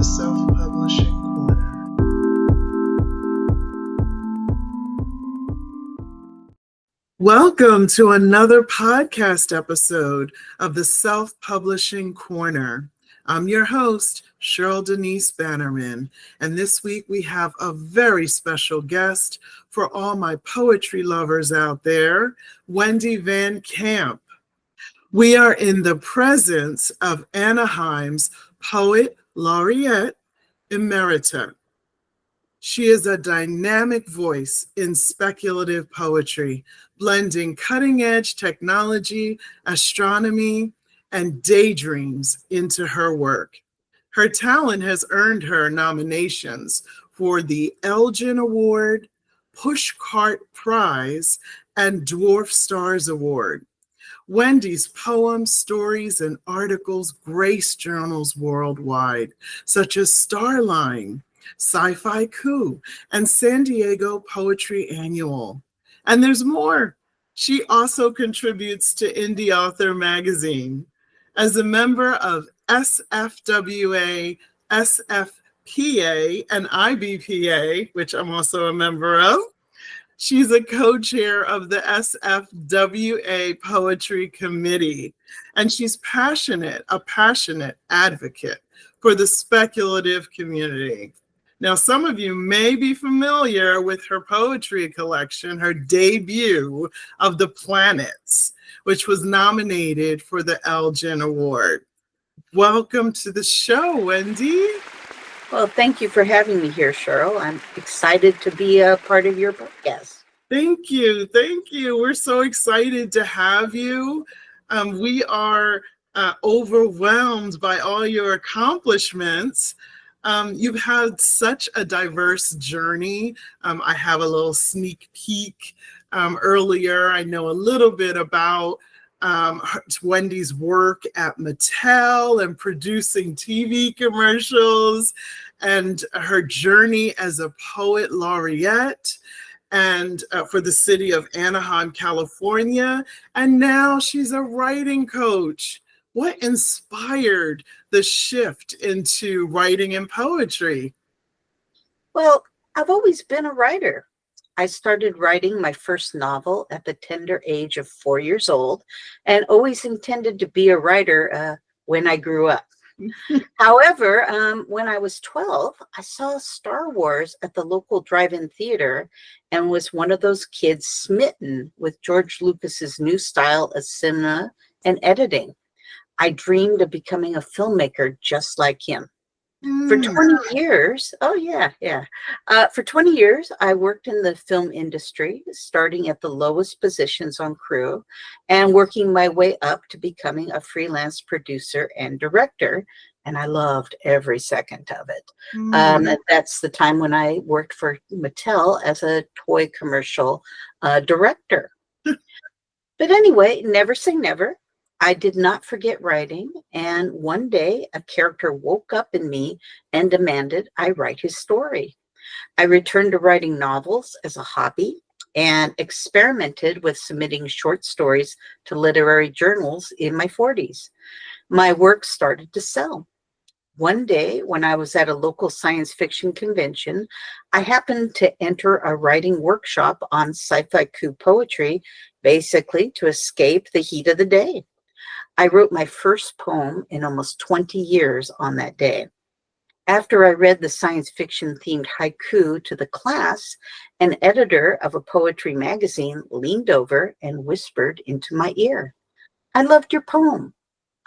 the Self-Publishing Corner. Welcome to another podcast episode of the Self-Publishing Corner. I'm your host, Cheryl Denise Bannerman, and this week we have a very special guest for all my poetry lovers out there, Wendy Van Camp. We are in the presence of Anaheim's poet Laureate, Emerita. She is a dynamic voice in speculative poetry, blending cutting-edge technology, astronomy, and daydreams into her work. Her talent has earned her nominations for the Elgin Award, Pushcart Prize, and Dwarf Stars Award. Wendy's poems, stories, and articles grace journals worldwide, such as Starline, Sci-Fi Coup, and San Diego Poetry Annual. And there's more. She also contributes to Indie Author magazine. As a member of SFWA, SFPA, and IBPA, which I'm also a member of, she's a co-chair of the SFWA Poetry Committee, and she's a passionate advocate for the speculative community. Now, some of you may be familiar with her poetry collection, her debut of The Planets, which was nominated for the Elgin Award. Welcome to the show, Wendy. Well, thank you for having me here, Cheryl. I'm excited to be a part of your podcast. Thank you. Thank you. We're so excited to have you. We are overwhelmed by all your accomplishments. You've had such a diverse journey. I have a little sneak peek earlier. I know a little bit about Wendy's work at Mattel and producing TV commercials, and her journey as a poet laureate and for the city of Anaheim, California. And now she's a writing coach. What inspired the shift into writing and poetry? Well, I've always been a writer. I started writing my first novel at the tender age of 4 years old and always intended to be a writer when I grew up. However, when I was 12, I saw Star Wars at the local drive-in theater and was one of those kids smitten with George Lucas's new style of cinema and editing. I dreamed of becoming a filmmaker just like him. For 20 years, for 20 years, I worked in the film industry, starting at the lowest positions on crew and working my way up to becoming a freelance producer and director. And I loved every second of it. That's the time when I worked for Mattel as a toy commercial director. But anyway, never say never. I did not forget writing, and one day a character woke up in me and demanded I write his story. I returned to writing novels as a hobby and experimented with submitting short stories to literary journals in my 40s. My work started to sell. One day, when I was at a local science fiction convention, I happened to enter a writing workshop on Sci-Fi Coup poetry, basically to escape the heat of the day. I wrote my first poem in almost 20 years on that day. After I read the science fiction themed haiku to the class, an editor of a poetry magazine leaned over and whispered into my ear, "I loved your poem.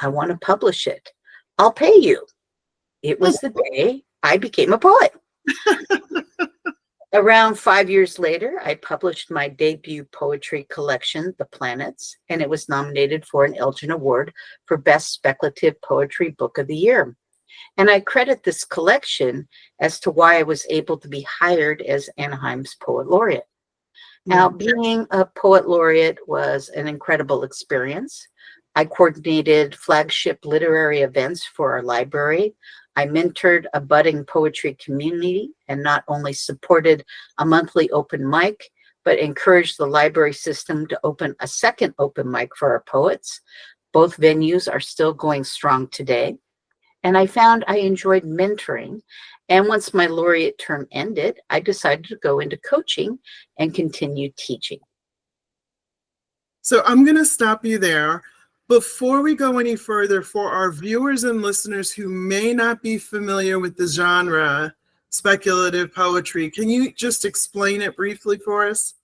I want to publish it. I'll pay you." It was the day I became a poet. Around 5 years later, I published my debut poetry collection, The Planets, and it was nominated for an Elgin Award for Best Speculative Poetry Book of the Year. And I credit this collection as to why I was able to be hired as Anaheim's Poet Laureate. Now, being a Poet Laureate was an incredible experience. I coordinated flagship literary events for our library. I mentored a budding poetry community and not only supported a monthly open mic, but encouraged the library system to open a second open mic for our poets. Both venues are still going strong today. and I found I enjoyed mentoring. And once my Laureate term ended, I decided to go into coaching and continue teaching. So I'm going to stop you there. Before we go any further, for our viewers and listeners who may not be familiar with the genre, speculative poetry, can you just explain it briefly for us?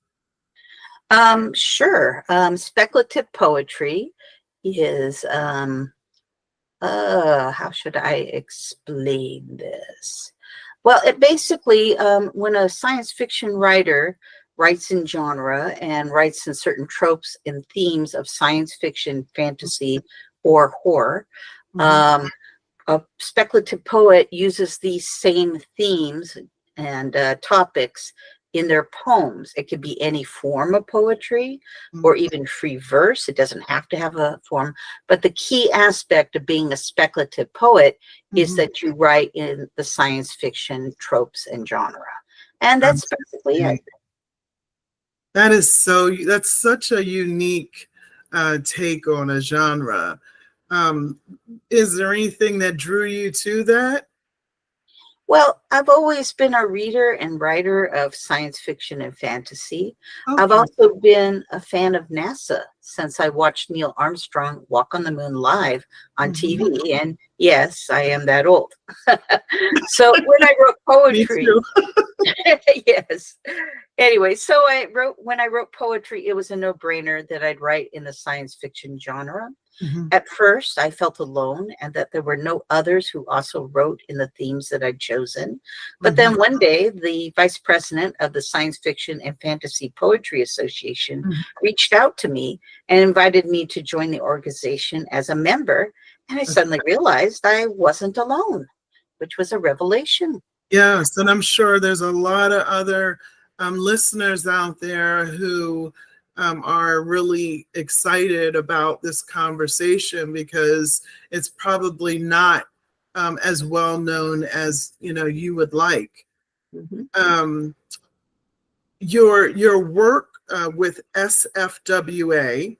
Sure. Speculative poetry is, how should I explain this? Well, it basically, when a science fiction writer writes in genre and writes in certain tropes and themes of science fiction, fantasy, or horror, Mhm. a speculative poet uses these same themes and topics in their poems. It could be any form of poetry or even free verse. It doesn't have to have a form. But the key aspect of being a speculative poet is Mhm. that you write in the science fiction tropes and genre. And that's basically it. That's such a unique take on a genre. Um, is there anything that drew you to that? Well, I've always been a reader and writer of science fiction and fantasy. I've Okay. also been a fan of NASA since I watched Neil Armstrong walk on the moon live on Mhm. TV. And yes, I am that old. So when I wrote Me poetry, too. yes. Anyway, so when I wrote poetry, it was a no-brainer that I'd write in the science fiction genre. Mhm. At first, I felt alone and that there were no others who also wrote in the themes that I'd chosen. But Mhm. then one day, the vice president of the Science Fiction and Fantasy Poetry Association Mhm. reached out to me and invited me to join the organization as a member. And I suddenly realized I wasn't alone, which was a revelation. Yes, and I'm sure there's a lot of other listeners out there who are really excited about this conversation because it's probably not as well known as you would like. Mhm. Um, your work with SFWA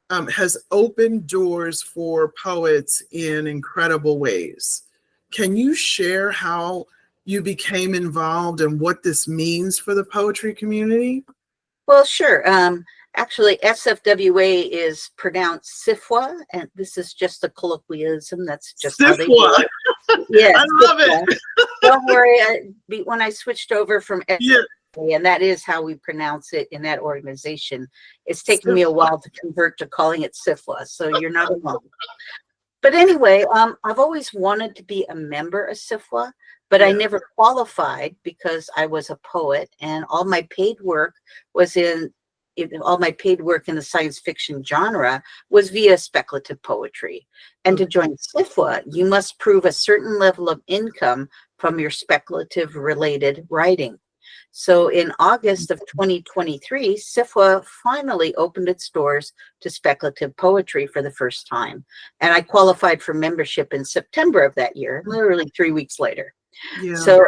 has opened doors for poets in incredible ways. Can you share how you became involved and what this means for the poetry community? Well, sure. Actually, SFWA is pronounced SIFWA, and this is just a colloquialism. That's just how they do Sifwa. it. Yes, I love SIFWA. it. Don't worry. When I switched over from Yeah, SFWA, and that is how we pronounce it in that organization, it's taken me a Sifwa. while to convert to calling it SIFWA. So you're not alone. But anyway, I've always wanted to be a member of SIFWA, but I Yeah. never qualified because I was a poet, and all my paid work was all my paid work in the science fiction genre was via speculative poetry. And to Okay. join SIFWA, you must prove a certain level of income from your speculative related writing. So in August of 2023, SIFWA finally opened its doors to speculative poetry for the first time. And I qualified for membership in September of that year, literally 3 weeks later. Yeah. So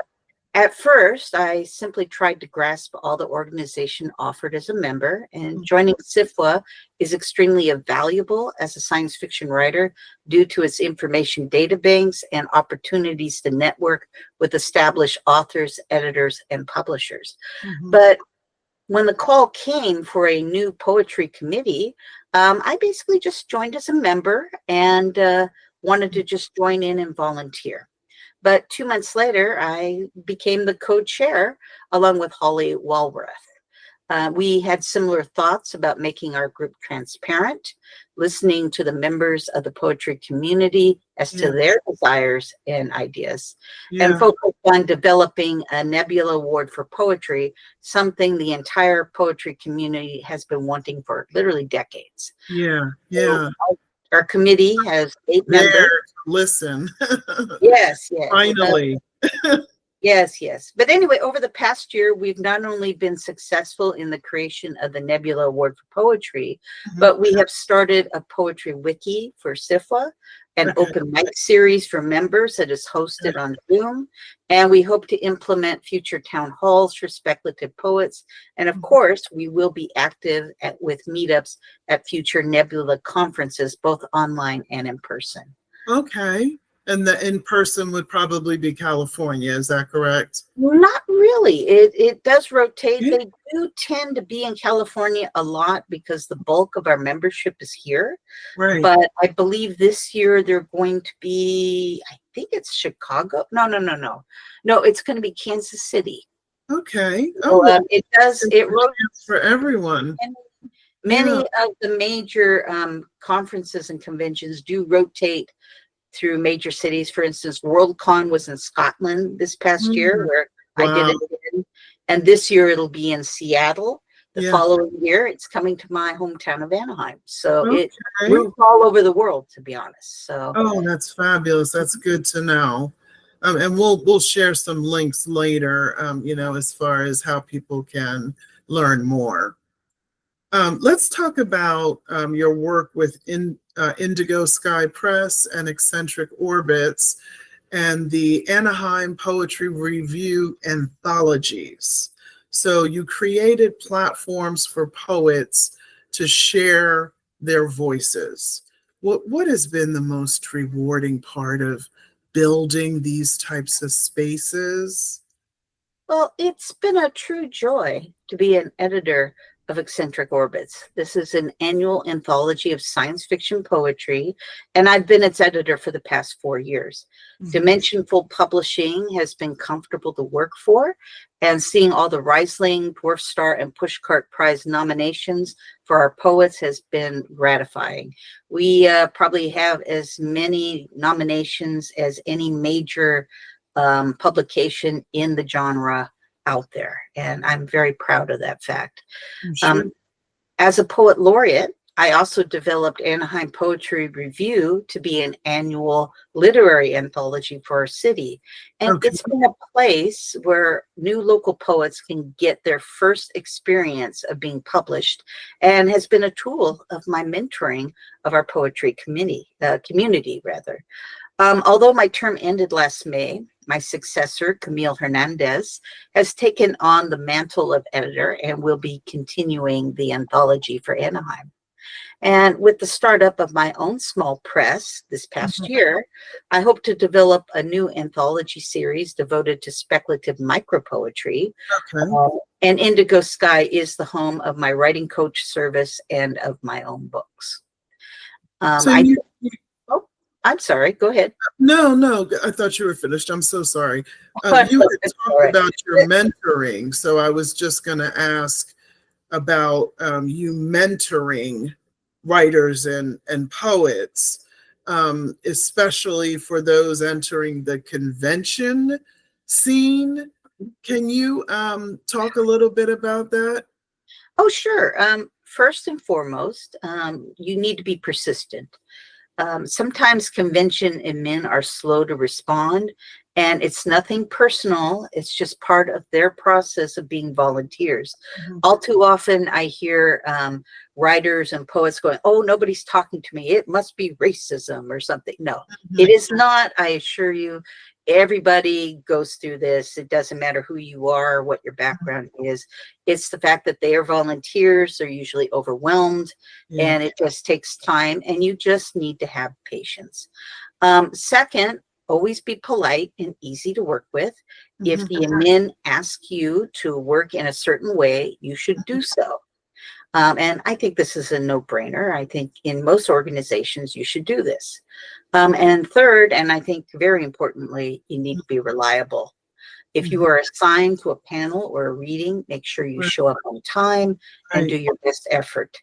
at first, I simply tried to grasp all the organization offered as a member, and joining SIFWA is extremely valuable as a science fiction writer due to its information databanks and opportunities to network with established authors, editors, and publishers. Mhm. But when the call came for a new poetry committee, I basically just joined as a member and wanted to just join in and volunteer. But 2 months later, I became the co-chair along with Holly Walworth. We had similar thoughts about making our group transparent, listening to the members of the poetry community as to Yeah. their desires and ideas, and Yeah. focused on developing a Nebula Award for poetry, something the entire poetry community has been wanting for literally decades. Yeah. So Yeah. our committee has 8 members. There. Listen. Yes, yes. Finally. Yes, yes. But anyway, over the past year, we've not only been successful in the creation of the Nebula Award for Poetry, Mhm. but we have started a poetry wiki for SIFWA, an Okay. open mic series for members that is hosted on Zoom, and we hope to implement future town halls for speculative poets. And of course, we will be active with meetups at future Nebula conferences, both online and in person. Okay. And the in-person would probably be California, is that correct? Not really. It does rotate. Yeah. They do tend to be in California a lot because the bulk of our membership is here. Right. But I believe this year they're going to be, I think it's Chicago. No, it's going to be Kansas City. Okay. So, Oh, it rotates for everyone. many Yeah. of the major conferences and conventions do rotate through major cities. For instance, WorldCon was in Scotland this past year, where I did Wow. it again. And this year it'll be in Seattle. The Yeah. following year, it's coming to my hometown of Anaheim. So it Okay. moves all over the world, to be honest. So Oh, that's fabulous. That's good to know. And we'll share some links later, as far as how people can learn more. Let's talk about your work with Indigo Sky Press and Eccentric Orbits and the Anaheim Poetry Review anthologies. So you created platforms for poets to share their voices. What has been the most rewarding part of building these types of spaces? well, it's been a true joy to be an editor of Eccentric Orbits. This is an annual anthology of science fiction poetry, and I've been its editor for the past 4 years. Dimensionful Publishing has been comfortable to work for, and seeing all the Riesling, Dwarf Star, and Pushcart Prize nominations for our poets has been gratifying. We probably have as many nominations as any major publication in the genre out there, and I'm very proud of that fact. Sure. As a poet laureate, I also developed Anaheim Poetry Review to be an annual literary anthology for our city. And Okay. it's been a place where new local poets can get their first experience of being published, and has been a tool of my mentoring of our poetry community rather. Although my term ended last May, my successor, Camille Hernandez, has taken on the mantle of editor and will be continuing the anthology for Anaheim. And with the startup of my own small press this past year, I hope to develop a new anthology series devoted to speculative micropoetry. Okay. And Indigo Sky is the home of my writing coach service and of my own books. So I'm sorry, go ahead. No, I thought you were finished. I'm so sorry. You had All talked right. about your mentoring, so I was just going to ask about you mentoring writers and poets, especially for those entering the convention scene. Can you talk a little bit about that? Oh, sure. First and foremost, you need to be persistent. Sometimes convention and men are slow to respond, and it's nothing personal. It's just part of their process of being volunteers. All too often, I hear writers and poets going, "Oh, nobody's talking to me. It must be racism or something." No, it is not. I assure you, everybody goes through this. It doesn't matter who you are, what your background is. It's the fact that they are volunteers. They're usually overwhelmed, and it just takes time, and you just need to have patience. Second, always be polite and easy to work with. If the admin asks you to work in a certain way, you should do so. And I think this is a no-brainer. I think in most organizations, you should do this. And third, and I think very importantly, you need to be reliable. If you are assigned to a panel or a reading, make sure you show up on time and do your best effort.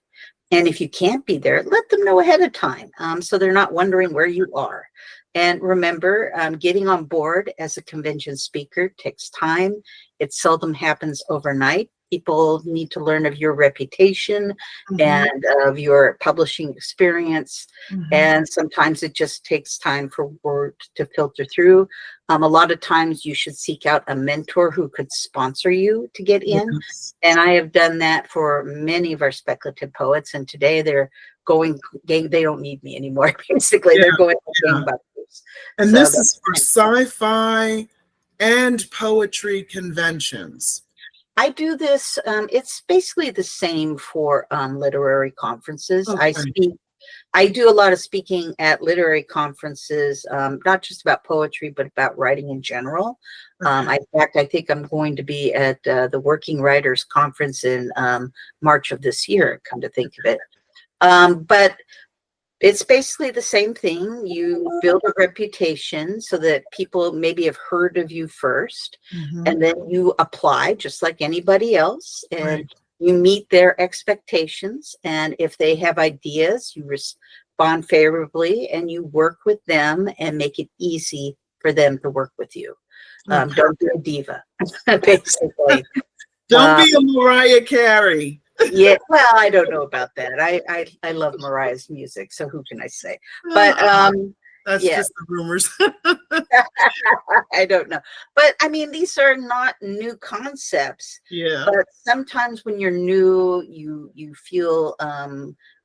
And if you can't be there, let them know ahead of time, so they're not wondering where you are. And remember, getting on board as a convention speaker takes time. It seldom happens overnight. People need to learn of your reputation and of your publishing experience. And sometimes it just takes time for word to filter through. A lot of times you should seek out a mentor who could sponsor you to get in. And I have done that for many of our speculative poets. And today they don't need me anymore. Basically, they're going gangbusters. And this is for sci-fi and poetry conventions. I do this. It's basically the same for literary conferences. Okay. I do a lot of speaking at literary conferences, not just about poetry, but about writing in general. In fact, I think I'm going to be at the Working Writers Conference in March of this year, come to think of it. But it's basically the same thing. You build a reputation so that people maybe have heard of you first, and then you apply just like anybody else, and you meet their expectations. And if they have ideas, you respond favorably, and you work with them and make it easy for them to work with you. Don't be a diva, basically. Don't be a Mariah Carey. Yeah, well, I don't know about that. I love Mariah's music, so who can I say? But that's just the rumors. I don't know. But I mean, these are not new concepts. Yeah. But sometimes when you're new, you feel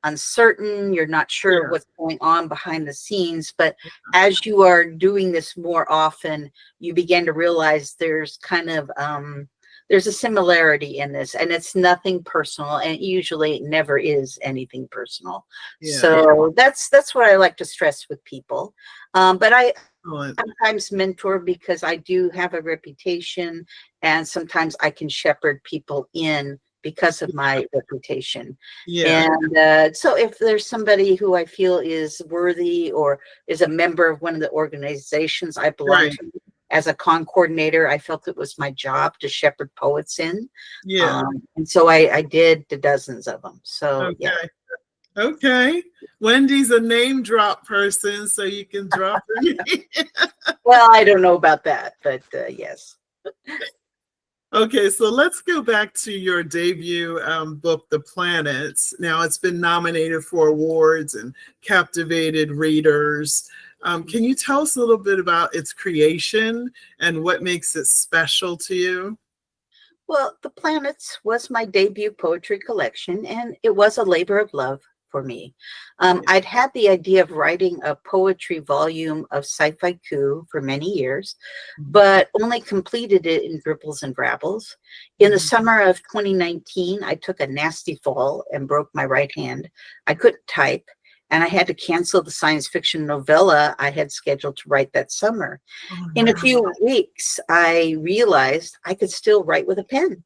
uncertain, you're not sure what's going on behind the scenes. But as you are doing this more often, you begin to realize there's kind of there's a similarity in this, and it's nothing personal, and usually it never is anything personal. So that's what I like to stress with people. But I sometimes mentor because I do have a reputation, and sometimes I can shepherd people in because of my reputation. And so if there's somebody who I feel is worthy or is a member of one of the organizations I belong to, as a con coordinator, I felt it was my job to shepherd poets in. And so I did dozens of them. So, Okay. Wendy's a name drop person, so you can drop her name. Well, I don't know about that, but yes. Okay, so let's go back to your debut book, The Planets. Now, it's been nominated for awards and captivated readers. Can you tell us a little bit about its creation and what makes it special to you? Well, The Planets was my debut poetry collection, and it was a labor of love for me. I'd had the idea of writing a poetry volume of sci-fi coup for many years, but only completed it in dribbles and drabbles. In the summer of 2019, I took a nasty fall and broke my right hand. I couldn't type, and I had to cancel the science fiction novella I had scheduled to write that summer. In a few weeks, I realized I could still write with a pen.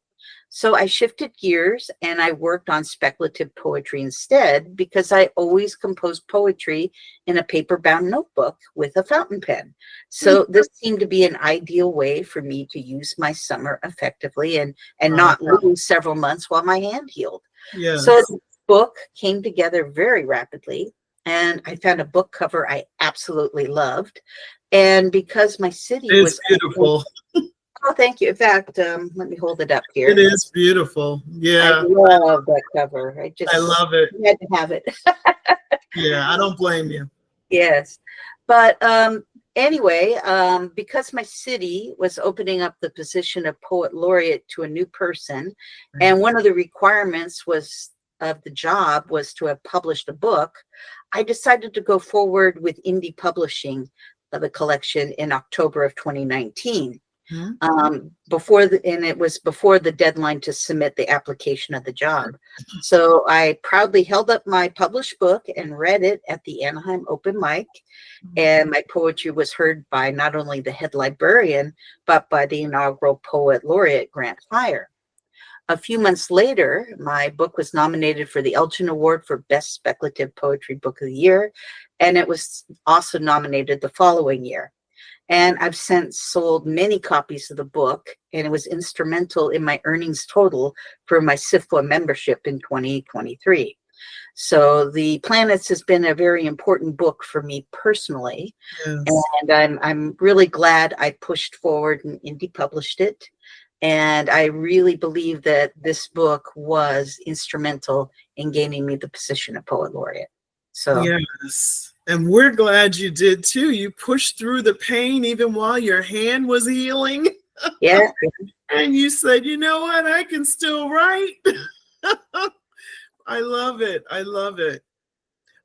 So I shifted gears and I worked on speculative poetry instead, because I always composed poetry in a paper-bound notebook with a fountain pen. So this seemed to be an ideal way for me to use my summer effectively and not lose several months while my hand healed. So the book came together very rapidly, and I found a book cover I absolutely loved. And because my city was beautiful. Oh, thank you. In fact, let me hold it up here. It is beautiful. Yeah. I love that cover. I love it. Had to have it. Yeah, I don't blame you. Yes. But anyway, because my city was opening up the position of poet laureate to a new person, and one of the requirements of the job was to have published a book, I decided to go forward with indie publishing of the collection in October of 2019. And it was before the deadline to submit the application of the job. So I proudly held up my published book and read it at the Anaheim open mic. And my poetry was heard by not only the head librarian, but by the inaugural poet laureate Grant Heyer. A few months later, my book was nominated for the Elgin Award for Best Speculative Poetry Book of the Year, and it was also nominated the following year. And I've since sold many copies of the book, and it was instrumental in my earnings total for my SIFWA membership in 2023. So The Planets has been a very important book for me personally. And I'm really glad I pushed forward and indie published it. And I really believe that this book was instrumental in gaining me the position of poet laureate. So yes. And we're glad you did too. You pushed through the pain even while your hand was healing. Yeah. And you said, you know what? I can still write. I love it. I love it.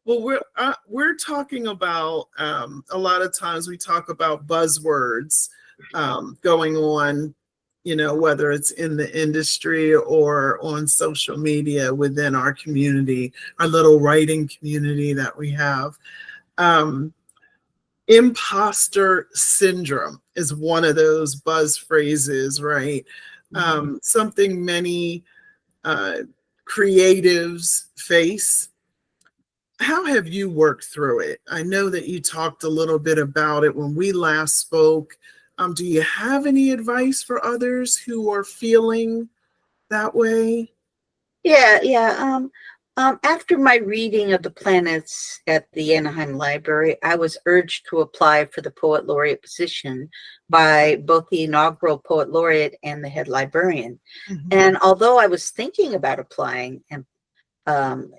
Well, we're talking about a lot of times we talk about buzzwords going on whether it's in the industry or on social media within our community, our little writing community that we have. Imposter syndrome is one of those buzz phrases, right? Something many creatives face. How have you worked through it? I know that you talked a little bit about it when we last spoke. Do you have any advice for others who are feeling that way? After my reading of the planets at the Anaheim Library, I was urged to apply for the Poet Laureate position by both the inaugural Poet Laureate and the head librarian. Mhm. And although I was thinking about applying and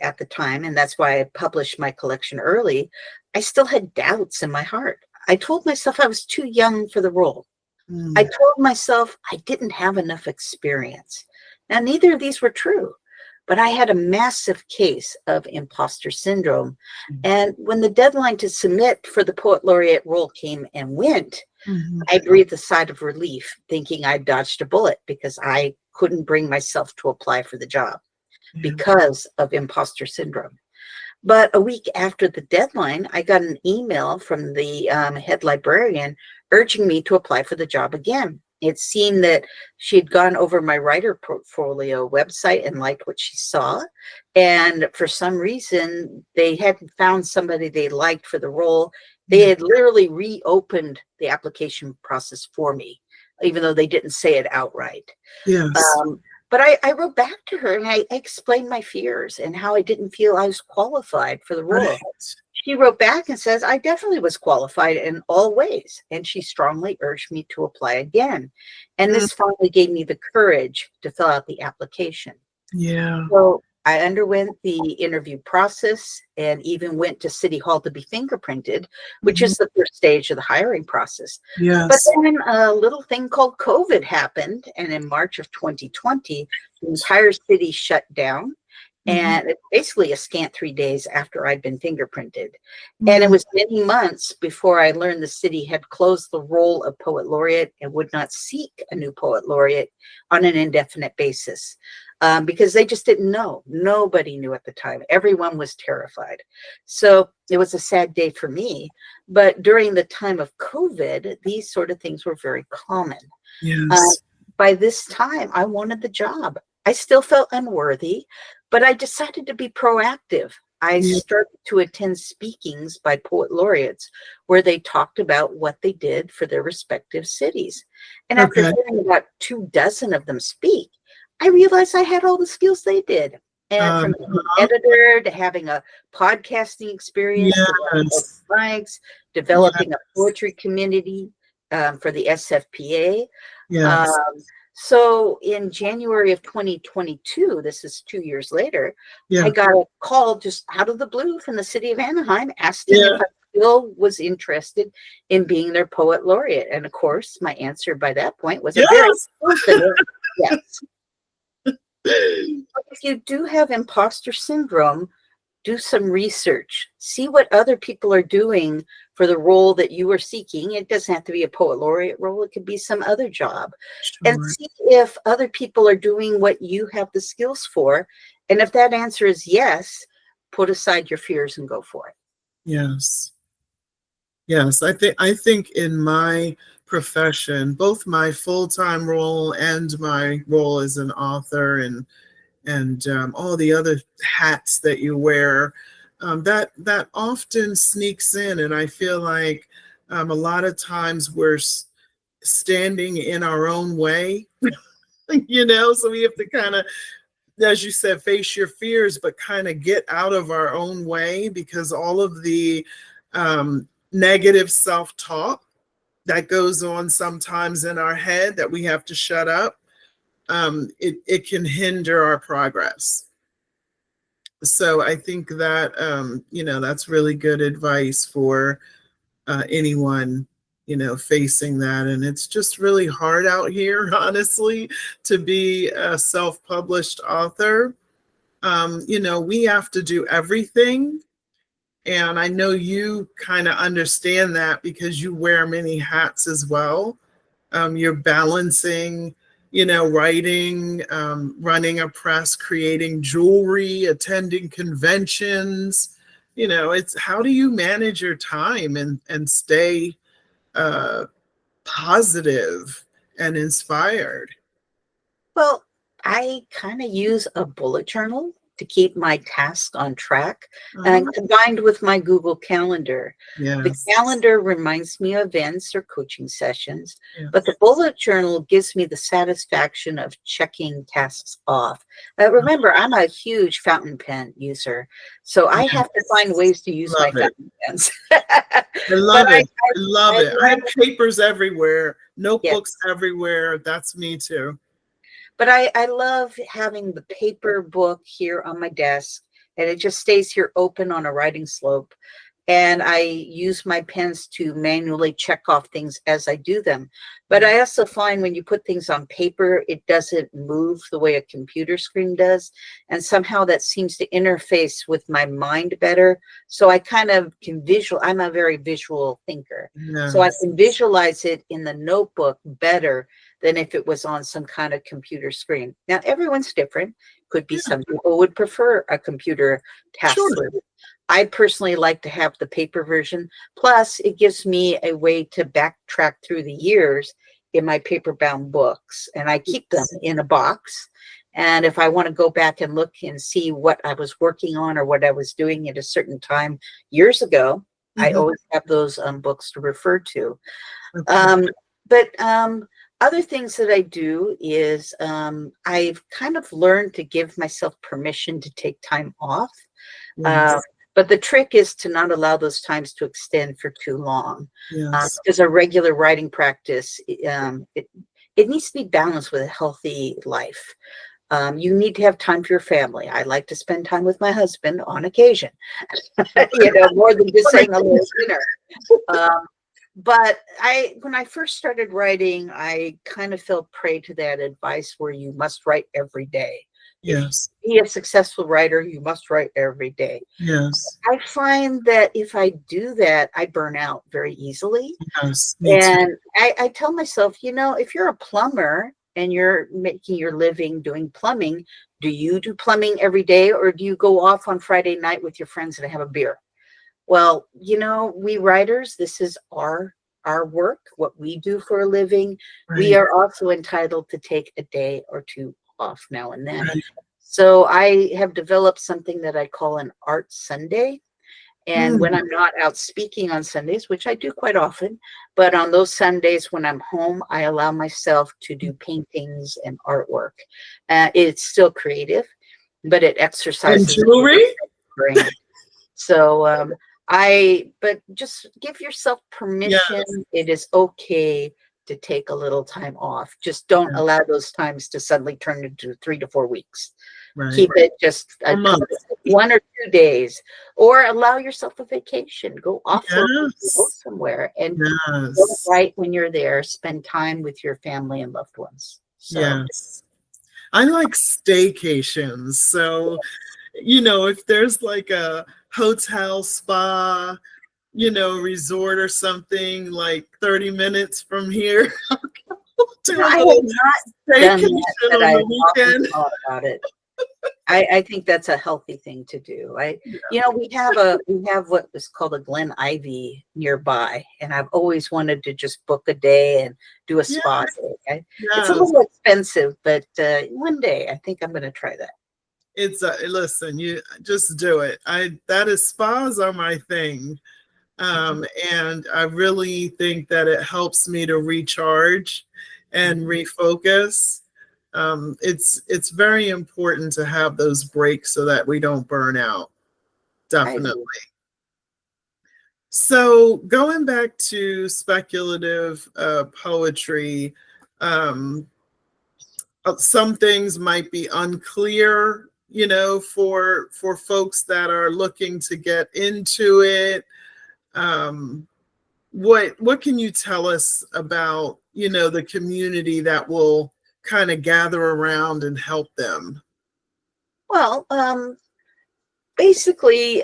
at the time, and that's why I published my collection early, I still had doubts in my heart. I told myself I was too young for the role. I Mm. told myself I didn't have enough experience. Now, neither of these were true, but I had a massive case of imposter syndrome. And when the deadline to submit for the Poet Laureate role came and went, Mhm. I breathed a sigh of relief, thinking I dodged a bullet because I couldn't bring myself to apply for the job Yeah. because of imposter syndrome. But a week after the deadline, I got an email from the head librarian urging me to apply for the job again. It seemed that she had gone over my writer portfolio website and liked what she saw. And for some reason, they hadn't found somebody they liked for the role. They had literally reopened the application process for me, even though they didn't say it outright. Yes. But I wrote back to her and I explained my fears and how I didn't feel I was qualified for the role. Right. She wrote back and says, I definitely was qualified in all ways. And she strongly urged me to apply again. And Mm. this finally gave me the courage to fill out the application. Yeah. So I underwent the interview process and even went to City Hall to be fingerprinted, which Mhm. is the first stage of the hiring process. But Yes. then a little thing called COVID happened. And in March of 2020, the entire city shut down. Mhm. And it's basically a scant 3 days after I'd been fingerprinted. And it Mm. was many months before I learned the city had closed the role of Poet Laureate and would not seek a new Poet Laureate on an indefinite basis. Because they just didn't know. Nobody knew at the time. Everyone was terrified. So it was a sad day for me. But during the time of COVID, these sort of things were very common. Yes. By this time, I wanted the job. I still felt unworthy, but I decided to be proactive. I Yeah. started to attend speakings by poet laureates where they talked about what they did for their respective cities. And after Okay. hearing about 24 of them speak, I realized I had all the skills they did. And from being an Uh-huh. editor to having a podcasting experience, to running open Yes. mics, Yes. developing a poetry community for the SFPA. Yes. Um, so in January of 2022, this is 2 years later, I Yeah. got a call just out of the blue from the city of Anaheim asking if Yeah. I still was interested in being their poet laureate. And of course, my answer by that point was a very Yes. confident yes. But if you do have imposter syndrome, do some research, see what other people are doing for the role that you are seeking. It doesn't have to be a poet laureate role, it could be some other job. And Sure. see if other people are doing what you have the skills for. And if that answer is yes, put aside your fears and go for it. Yes. Yes. I think in my profession, both my full-time role and my role as an author and all the other hats that you wear, that often sneaks in, and I feel like a lot of times we're standing in our own way, so we have to kind of, as you said, face your fears, but kind of get out of our own way because all of the negative self-talk that goes on sometimes in our head that we have to shut up, it can hinder our progress. So I think that that's really good advice for anyone facing that. And it's just really hard out here, honestly, to be a self-published author. We have to do everything, and I know you kind of understand that because you wear many hats as well. You're balancing writing, running a press, creating jewelry, attending conventions. It's how do you manage your time and stay positive and inspired? Well, I kind of use a bullet journal to keep my tasks on track, and Oh, combined with my Google Calendar. The yes. calendar reminds me of events or coaching sessions, but the Yes. bullet journal gives me the satisfaction of checking tasks off. Remember, I'm a huge fountain pen user, so I have to find Yes. ways to use my Love it. fountain pens. I But love it. I love I it. I love, have papers everywhere, yeah. notebooks everywhere. That's me too. But I love having the paper book here on my desk, and it just stays here open on a writing slope. And I use my pens to manually check off things as I do them. But I also find when you put things on paper, it doesn't move the way a computer screen does. And somehow that seems to interface with my mind better. So I kind of can I'm a very visual thinker. So I Yes. can visualize it in the notebook better than if it was on some kind of computer screen. Now, everyone's different. Could be Yeah, some people would prefer a computer task sure. list. I personally like to have the paper version. Plus, it gives me a way to backtrack through the years in my paper bound books, and I keep them in a box. And if I want to go back and look and see what I was working on or what I was doing at a certain time years ago, I Mhm. always have those books to refer to. Okay. But other things that I do is I've kind of learned to give myself permission to take time off. Uh, Yes. but the trick is to not allow those times to extend for too long. Yes. Because a regular writing practice, it needs to be balanced with a healthy life. You need to have time for your family. I like to spend time with my husband on occasion, more than just saying hello at dinner. Um, but when I first started writing, I kind of fell prey to that advice where you must write every day. If you Yes. be a successful writer, you must write every day. Yes. I find that if I do that, I burn out very easily. Yes. Me too. And I tell myself, if you're a plumber and you're making your living doing plumbing, do you do plumbing every day, or do you go off on Friday night with your friends and have a beer? Well, we writers, this is our work, what we do for a living. We Right. are also entitled to take a day or two off now and then. Right. So I have developed something that I call an art Sunday. And when Mm. I'm not out speaking on Sundays, which I do quite often, but on those Sundays when I'm home, I allow myself to do paintings and artwork. It's still creative, but it And exercises jewelry? the brain. So but just give yourself permission. Yes. It is okay to take a little time off. Just don't Yeah. allow those times to suddenly turn into 3 to 4 weeks. Right. Keep it just A month. 1 or 2 days, or allow yourself a vacation. Go off for a week, go Yes. somewhere, and don't Yes. write when you're there. Spend time with your family and loved ones. So Yes. I like staycations. So, if there's like a hotel, spa, resort or something like 30 minutes from here, do a I have little not done staycation that, but on I've the often weekend. thought about it. I think that's a healthy thing to do. We have what is called a Glen Ivy nearby, and I've always wanted to just book a day and do a Yeah. spa day. It's a Yes. little expensive, but one day I think I'm going to try that. It's listen, you just do it. Spas are my thing. And I really think that it helps me to recharge and refocus. It's very important to have those breaks so that we don't burn out. I Definitely. agree. So going back to speculative poetry, some things might be unclear, for folks that are looking to get into it. Um, what can you tell us about, the community that will kind of gather around and help them? Well, Basically,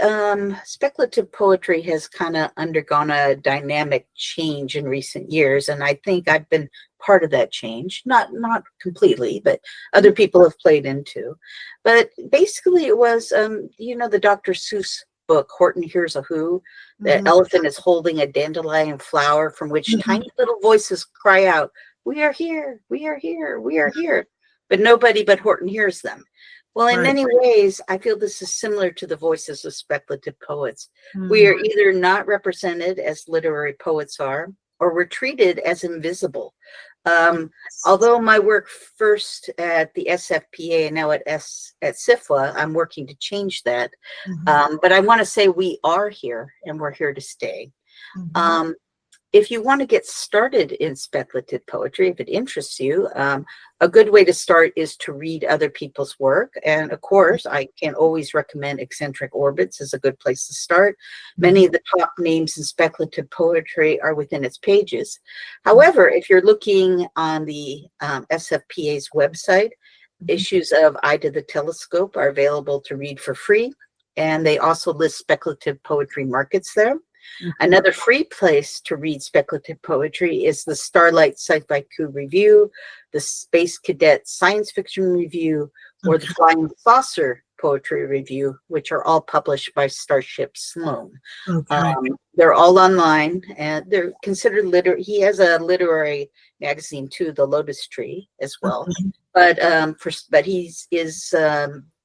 speculative poetry has kind of undergone a dynamic change in recent years, and I think I've been part of that change. Not completely, but other people have played into. But basically, it was the Dr. Seuss book, Horton Hears a Who. The elephant is holding a dandelion flower from which tiny little voices cry out, "We are here, we are here, we are here," but nobody but Horton hears them. Well, in Right. many ways, I feel this is similar to the voices of speculative poets. We are either not represented as literary poets are, or we're treated as invisible. Although my work first at the SFPA and now at SIFLA, I'm working to change that. But I want to say we are here and we're here to stay. If you want to get started in speculative poetry, if it interests you, a good way to start is to read other people's work. And of course, I can always recommend Eccentric Orbits as a good place to start. Many of the top names in speculative poetry are within its pages. However, if you're looking on the SFPA's website, issues of Eye to the Telescope are available to read for free. And they also list speculative poetry markets there. Another free place to read speculative poetry is the Starlight Sci-Fi Coup Review, the Space Cadet Science Fiction Review, or the Flying Saucer Poetry Review, which are all published by Starship Sloan. They're all online, and they're considered literary. He has a literary magazine too, the Lotus Tree, as well. But he is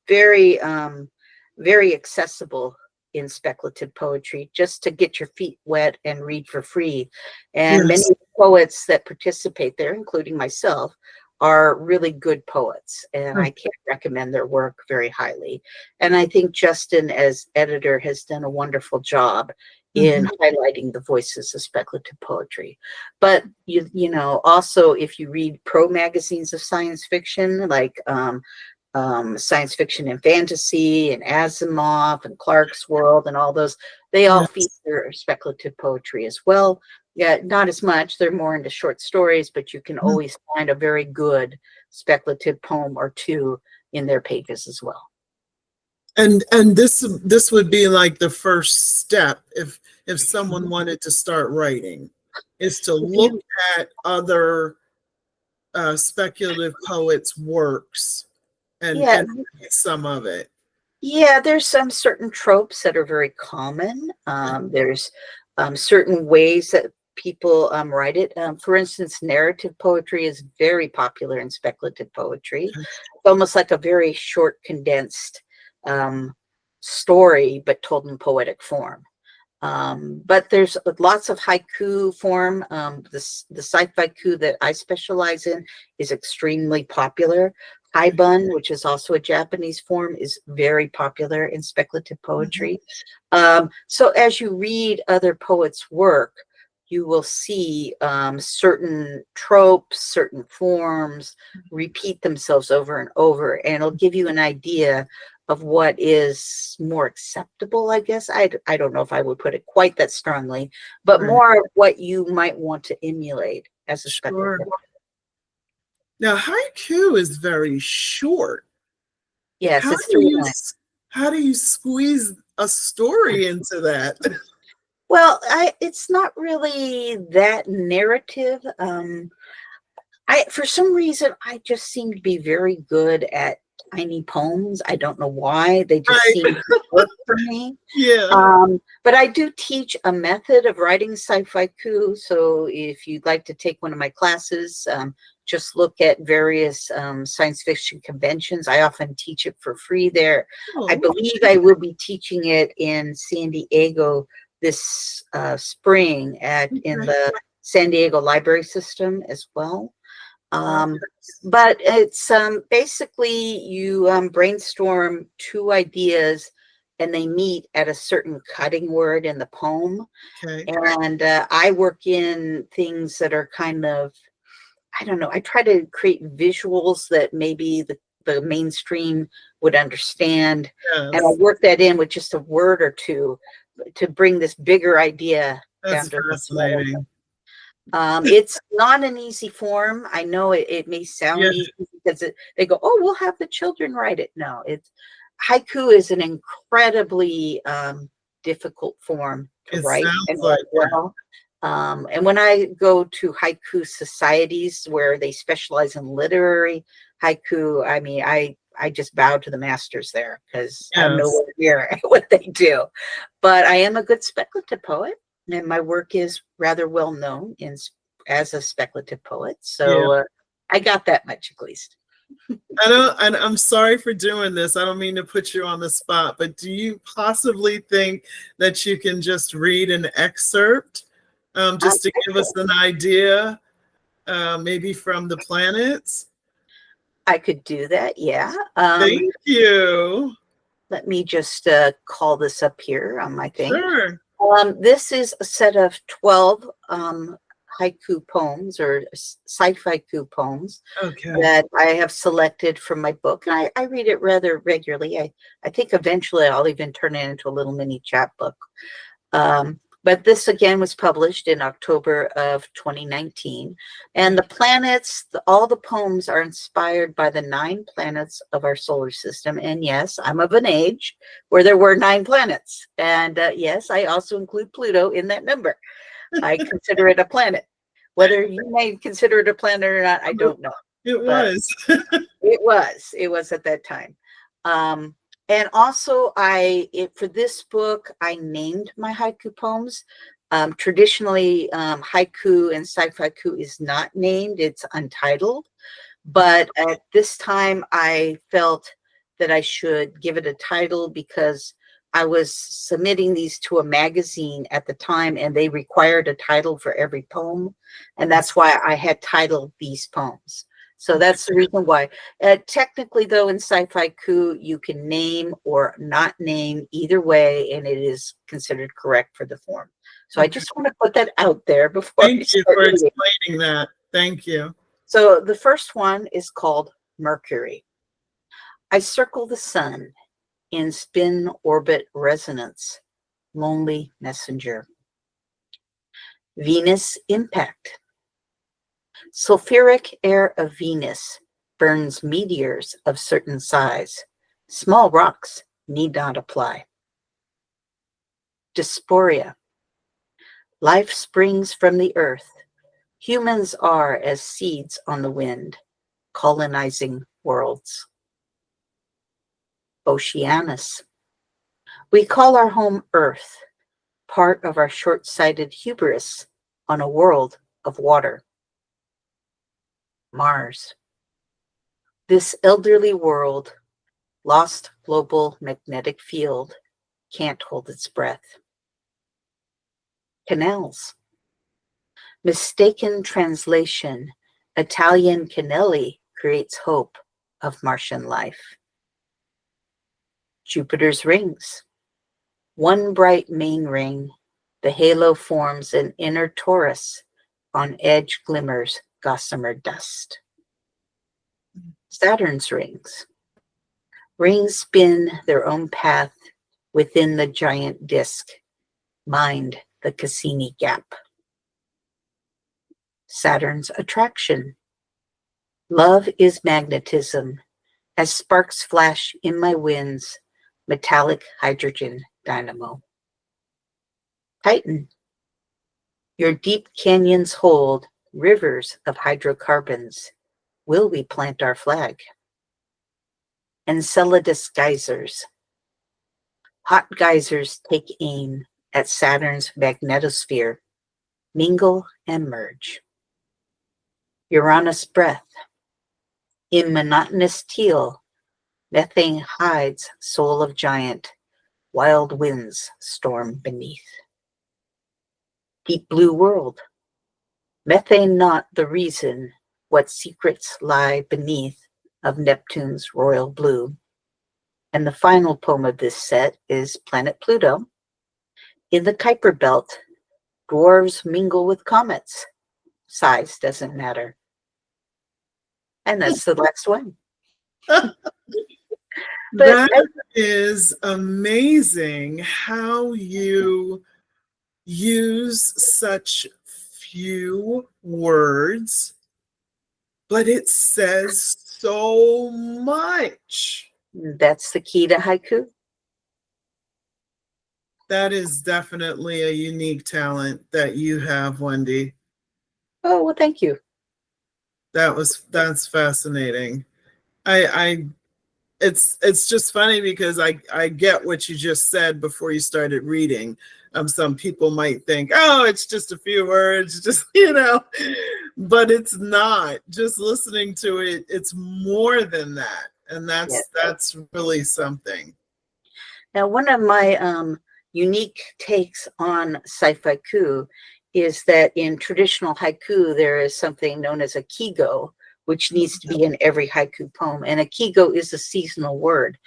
very very accessible in speculative poetry, just to get your feet wet and read for free. And many poets that participate there, including myself, are really good poets, and I can't recommend their work very highly. And I think Justin, as editor, has done a wonderful job in highlighting the voices of speculative poetry. But you know, also, if you read pro magazines of science fiction, like Science Fiction and Fantasy and Asimov and Clark's World and all those, they all feature speculative poetry as well. Yeah, not as much. They're more into short stories, but you can always find a very good speculative poem or two in their pages as well. And this would be like the first step if someone wanted to start writing, is to look at other speculative poets' works and read some of it. Yeah, there's some certain tropes that are very common. There's certain ways that people write it. For instance, narrative poetry is very popular in speculative poetry. It's almost like a very short, condensed story, but told in poetic form. But there's lots of haiku form. The sci-fi coup that I specialize in is extremely popular. Haibun, which is also a Japanese form, is very popular in speculative poetry. So as you read other poets' work, you will see certain tropes, certain forms repeat themselves over and over, and it'll give you an idea of what is more acceptable, I guess. I don't know if I would put it quite that strongly, but more of what you might want to emulate as a speculative. Now, haiku is very short. Yes, it's 3 lines. How do you squeeze a story into that? Well, it's not really that narrative. For some reason, I just seem to be very good at tiny poems. I don't know why. They just seem to work for me. But I do teach a method of writing sci-fi coup. So if you'd like to take one of my classes, just look at various science fiction conventions. I often teach it for free there. I believe I will be teaching it in San Diego this spring in the San Diego Library System as well. But it's basically you brainstorm 2 ideas and they meet at a certain cutting word in the poem. And I work in things that are kind of, I don't know, I try to create visuals that maybe the mainstream would understand. And I work that in with just a word or two to bring this bigger idea down to fascinating. It's not an easy form. I know it may sound easy because they go, "Oh, we'll have the children write it." No, haiku is an incredibly difficult form to It write sounds and like write well. And when I go to haiku societies where they specialize in literary haiku, I mean, I just bow to the masters there because I'm yes. nowhere near what they do. But I am a good speculative poet, and my work is rather well known as a speculative poet. Yeah. So I got that much at least. And I'm sorry for doing this. I don't mean to put you on the spot, but do you possibly think that you can just read an excerpt just to give us an idea, maybe from the planets? I could do that, yeah. Thank you. Let me just call this up here on my thing. Sure. This is a set of 12 haiku poems or sci-haiku poems Okay. that I have selected from my book. And I read it rather regularly. I think eventually I'll even turn it into a little mini chapbook. But this again was published in October of 2019. And the planets, all the poems are inspired by the 9 planets of our solar system. And yes, I'm of an age where there were 9 planets. And yes, I also include Pluto in that number. I consider it a planet. Whether you may consider it a planet or not, I don't know. It was. It was at that time. And also for this book, I named my haiku poems. Traditionally, haiku and sci-haiku is not named, it's untitled. But at this time, I felt that I should give it a title because I was submitting these to a magazine at the time, and they required a title for every poem. And that's why I had titled these poems. So that's the reason why. Technically, though, in sci-haiku, you can name or not name either way, and it is considered correct for the form. So I just want to put that out there before. Thank you for explaining that. Thank you. So the first one is called Mercury. I circle the sun in spin orbit resonance, lonely messenger. Venus impact. Sulfuric air of Venus burns meteors of certain size. Small rocks need not apply. Dysphoria. Life springs from the earth. Humans are as seeds on the wind, colonizing worlds. Oceanus. We call our home Earth, part of our short-sighted hubris on a world of water. Mars. This elderly world, lost global magnetic field, can't hold its breath. Canals. Mistaken translation, Italian Canelli creates hope of Martian life. Jupiter's rings. One bright main ring, the halo forms an inner torus, on edge glimmers gossamer dust. Saturn's rings. Rings spin their own path within the giant disk. Mind the Cassini gap. Saturn's attraction. Love is magnetism. As sparks flash in my winds, metallic hydrogen dynamo. Titan. Your deep canyons hold rivers of hydrocarbons. Will we plant our flag? Enceladus geysers. Hot geysers take aim at Saturn's magnetosphere, mingle and merge. Uranus breath. In monotonous teal, methane hides soul of giant, wild winds storm beneath. Deep blue world. Methane not the reason what secrets lie beneath of Neptune's royal blue. And the final poem of this set is Planet Pluto. In the Kuiper Belt, dwarves mingle with comets. Size doesn't matter. And that's the last one. That is amazing how you use such few words, but it says so much. That's the key to haiku. That is definitely a unique talent that you have, Wendy. Oh, well, thank you. That's fascinating. I it's just funny because I get what you just said before you started reading. Some people might think, oh, it's just a few words, just but it's not. Just listening to it, it's more than that, and Yeah. that's really something. Now, one of my unique takes on sci-fi haiku is that in traditional haiku, there is something known as a kigo, which needs to be in every haiku poem. And a kigo is a seasonal word.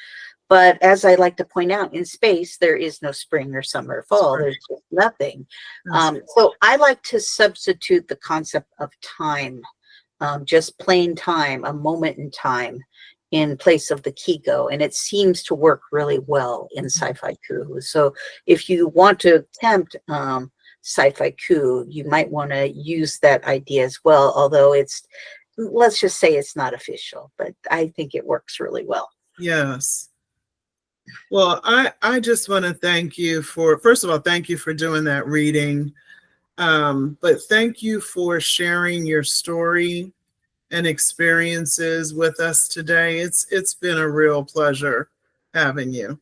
But as I like to point out, in space, there is no spring or summer or fall. There's just nothing. So I like to substitute the concept of time, just plain time, a moment in time, in place of the kigo. And it seems to work really well in sci-fi coup. So if you want to attempt sci-fi coup, you might want to use that idea as well, although let's just say it's not official, but I think it works really well. Yes. Well, I just want to thank you for, first of all, thank you for doing that reading. But thank you for sharing your story and experiences with us today. It's been a real pleasure having you.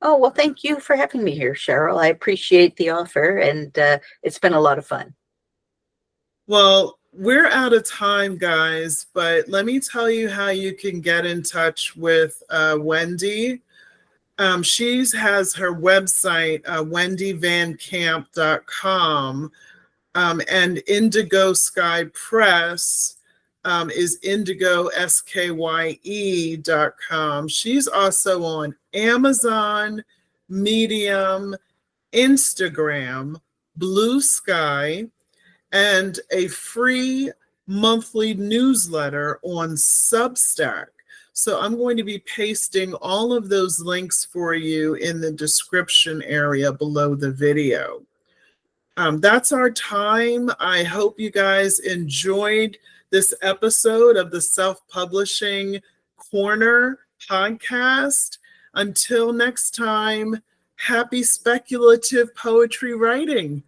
Oh, well, thank you for having me here, Cheryl. I appreciate the offer, and it's been a lot of fun. Well, we're out of time, guys, but let me tell you how you can get in touch with Wendy. She has her website, wendyvancamp.com, and Indigo Sky Press is indigosky.com. She's also on Amazon, Medium, Instagram, Blue Sky, and a free monthly newsletter on Substack. So I'm going to be pasting all of those links for you in the description area below the video. That's our time. I hope you guys enjoyed this episode of the Self-Publishing Corner podcast. Until next time, happy speculative poetry writing.